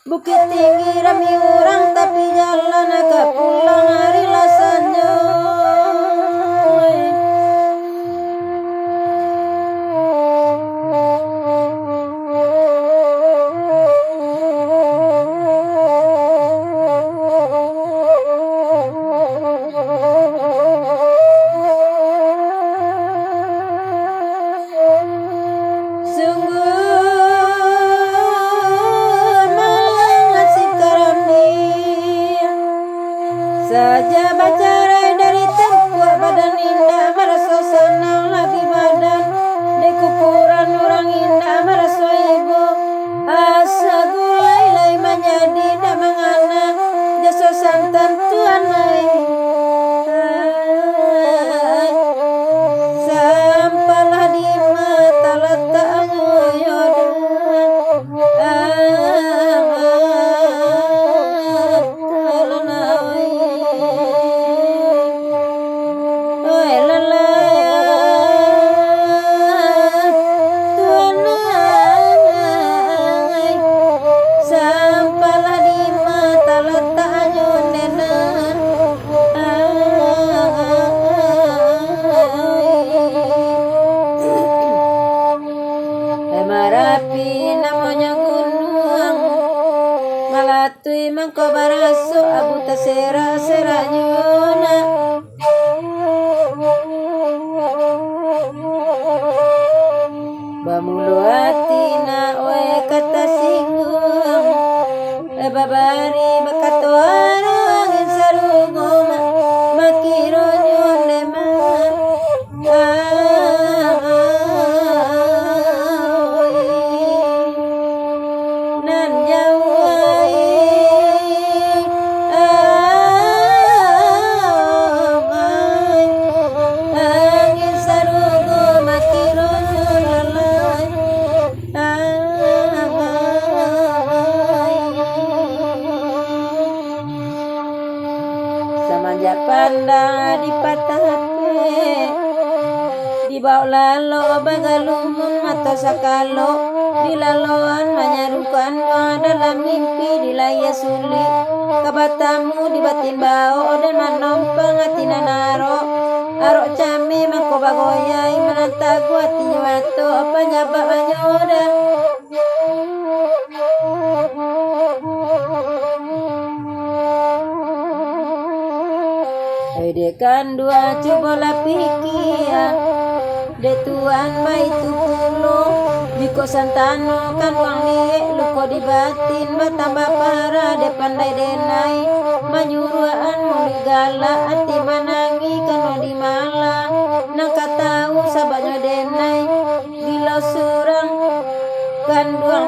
Bukit tinggi rami orang tapi jalan agak pulang hari lasannya. Saja bacara dari tempat badan indah merasa senang lagi badan di kuburan orang indah merasa ibu asa gulai lai menjadi damangana jasa santan Tuhan sampailah di mata letak Marapi namanya gunung Malatui mangko baraso abu tasera seranyuna Bamulu atina oe kata singgung babari bakatuara angin sarungoma makiro nyonema Samanja pandang di patahpe di bawah lalo bagalumun mata sakalo di laloan menyarukan doa dalam mimpi di laya suli kabatamu di batin bau dan manompang atina naro arok cami mangko bagoyai menantagu hatinya wato apa nyabak banyoda Dekan dua coba pikia de tuan mai tu pulo biko santano kan wang liek luko di batin batambah parah de pandai denai manyuruan muli gala ati manangi kan di malah nang katau sabanya denai gila surang kan duang